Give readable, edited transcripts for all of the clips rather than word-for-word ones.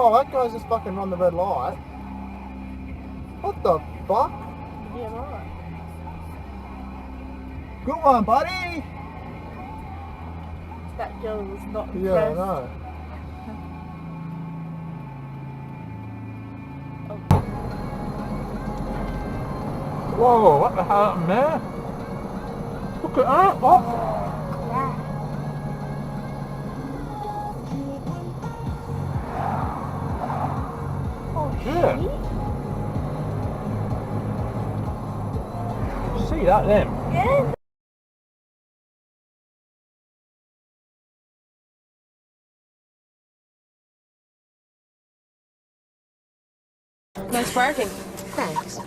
Oh, that guy's just fucking run the red light. What the fuck? Yeah, right. Good one, buddy! That girl was not impressed. Yeah, I know. Oh. Whoa, what the hell happened there? Look at that, what? Yeah. Oh, Yeah. shit. See that then? Yeah. Nice parking. Thanks.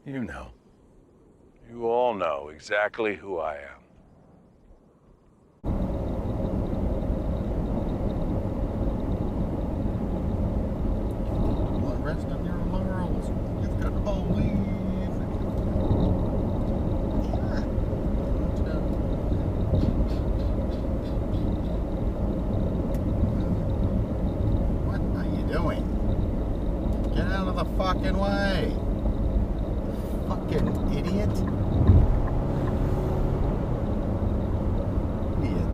You know. You all know exactly who I am. Rest on your laurels. You've got to believe. What are you doing? Get out of the fucking way. Fucking idiot. Idiot.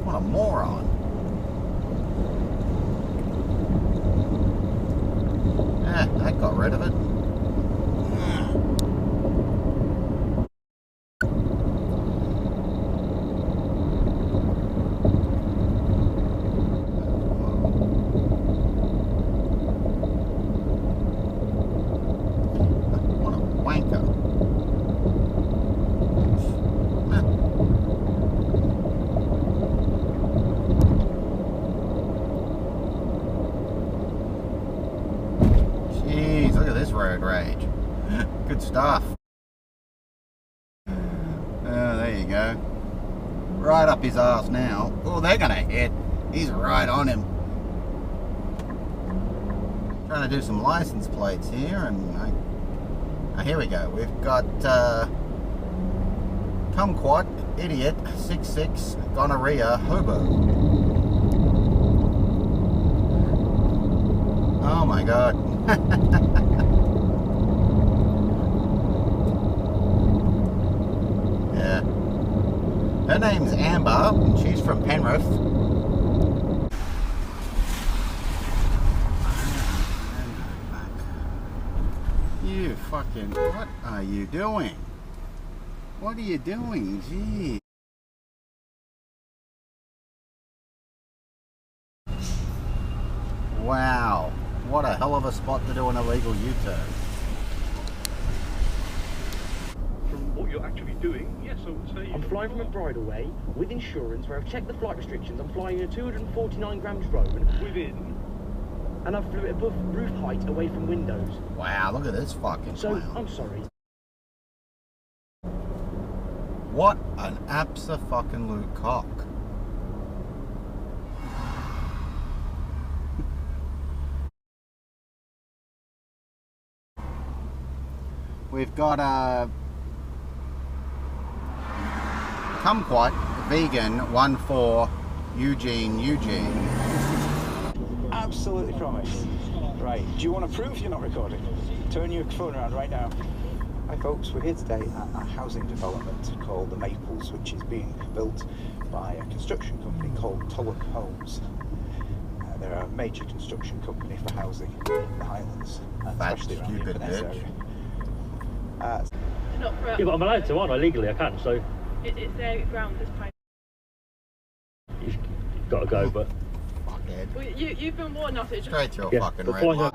What a moron. Ah, that got rid of it. What a wanker. Jeez, look at this road rage. Good stuff. There you go. Right up his ass now. Oh, they're gonna hit. He's right on him. Trying to do some license plates here, and here we go. We've got kumquat, idiot, 66, gonorrhea, hobo. Oh my god. Her name's Amber, and she's from Penrith. You fucking... What are you doing? What are you doing? Gee. Wow. What a hell of a spot to do an illegal U-turn. From what you're actually doing, yes, I would say... I'm flying from a bridleway with insurance where I've checked the flight restrictions. I'm flying in a 249 grams drone. Within? And I've flew it above roof height away from windows. Wow, look at this fucking So, clown. I'm sorry. What an abso-fucking-lute cock. We've got a kumquat vegan 1-4 Eugene. Absolutely promise. Right, do you want to prove you're not recording? Turn your phone around right now. Hi folks, we're here today at a housing development called The Maples, which is being built by a construction company called Tulloch Homes. They're a major construction company for housing in the Highlands, especially around the Inverness area. Not for Yeah, but I'm allowed to, aren't I? Legally, I can, so... it's their ground that's private. You've got to go, but... Fuckhead. Well, you've been warned off it. Straight through a Yeah, fucking but red flying light.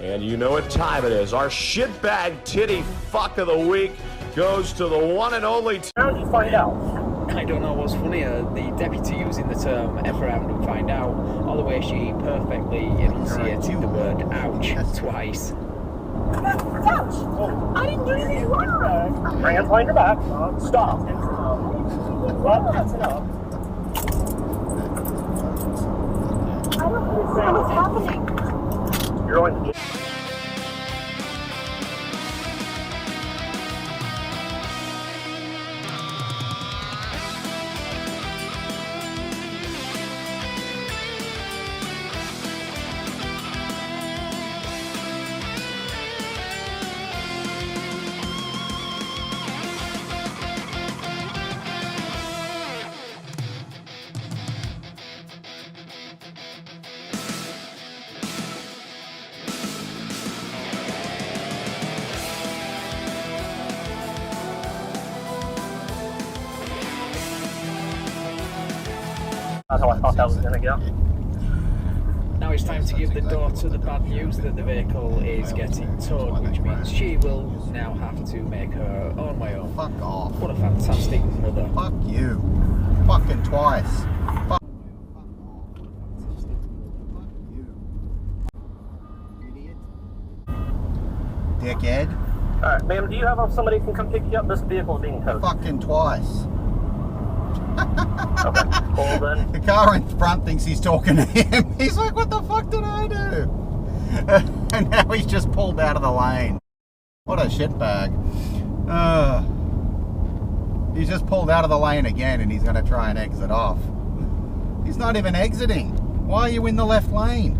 And you know what time it is. Our shitbag titty fuck of the week goes to the one and only... How did you find out? I don't know what's funnier, the deputy using the term F around and find out, or the way she perfectly enunciated the word ouch twice. Ouch! I didn't do anything wrong! Bring it behind your back. Stop. Well, that's enough. I don't understand what's happening. You're going to... That's how I thought that was going to go. Now it's time to give the daughter the bad news that the vehicle is getting towed, which means she will now have to make her own way home. Fuck off. What a fantastic mother. Fuck you. Fucking twice. Fuck you. Idiot. Dickhead. Alright, ma'am, do you have somebody who can come pick you up? This vehicle is being towed. Fucking twice. Okay, hold then. The car in front thinks he's talking to him. He's like, what the fuck did I do? And now he's just pulled out of the lane. What a shitbag. He's just pulled out of the lane again and he's going to try and exit off. He's not even exiting. Why are you in the left lane?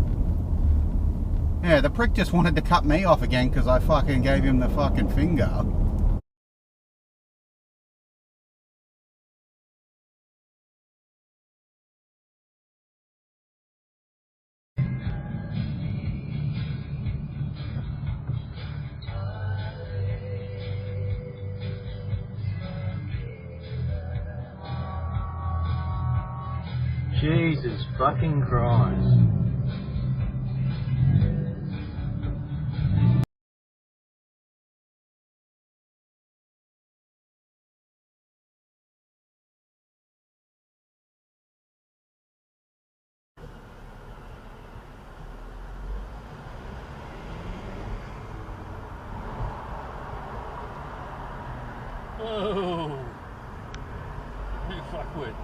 Yeah, the prick just wanted to cut me off again because I fucking gave him the fucking finger. Jesus fucking Christ. Oh, you fuckwit.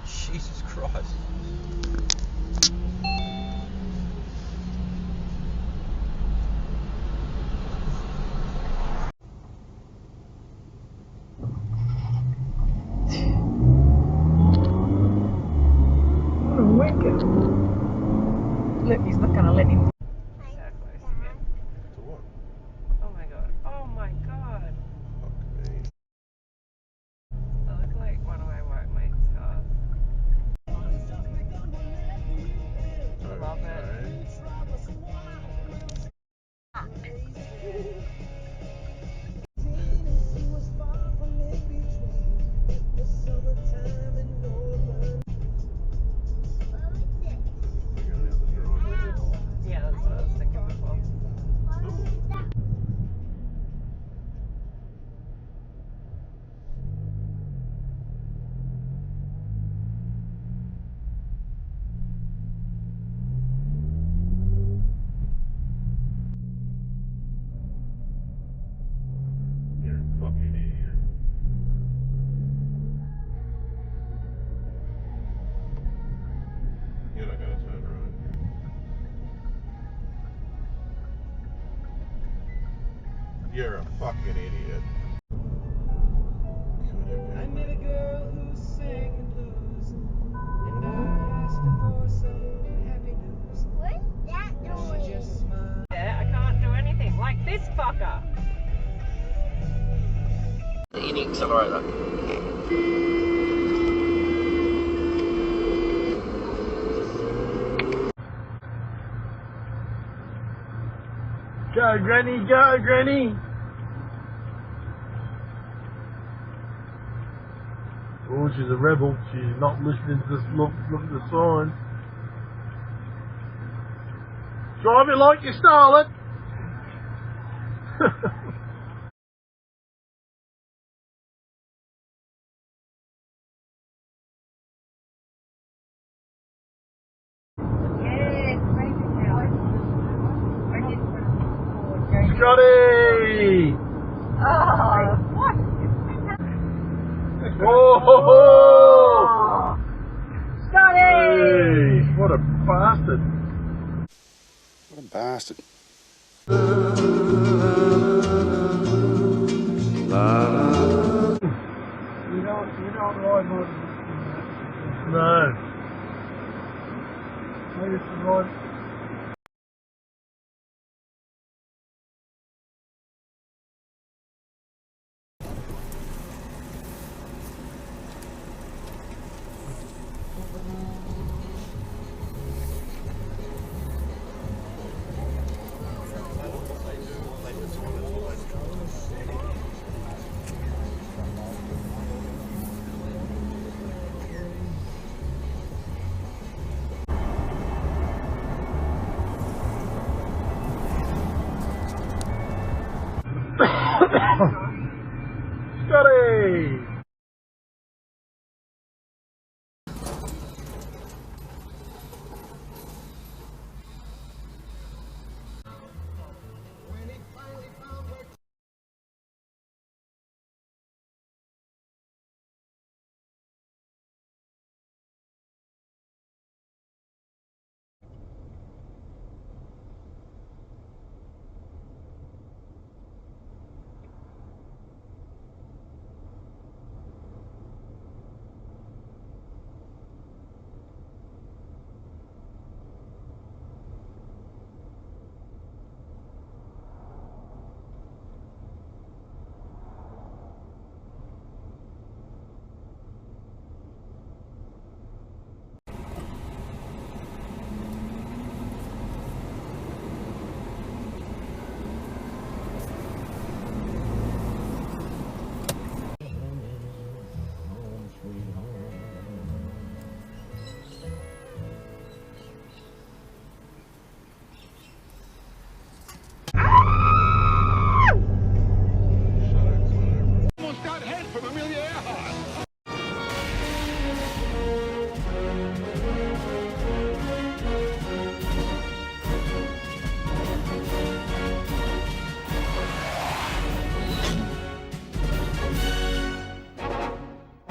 Jesus Christ. Wicked. Look, he's not gonna let him. To what? Oh my god. Oh my god. Fuck me. I look like one of my workmates' cars. I love it. Yeah, that's what I was thinking before. You're a fucking idiot. You're not gonna turn right. You're a fucking idiot. I met a girl who sang the blues, and I asked her for some happy news. What's that She just smiled. Yeah, I can't do anything. Like this fucker. Any accelerator. Go, Granny, go, Granny! Oh, she's a rebel. She's not listening to this. Look at the sign. Drive it like you stole it. Scotty! Oh, what? Oh! Scotty! Hey, what a bastard! What a bastard. You don't ride more than no. I used to ride. Scotty!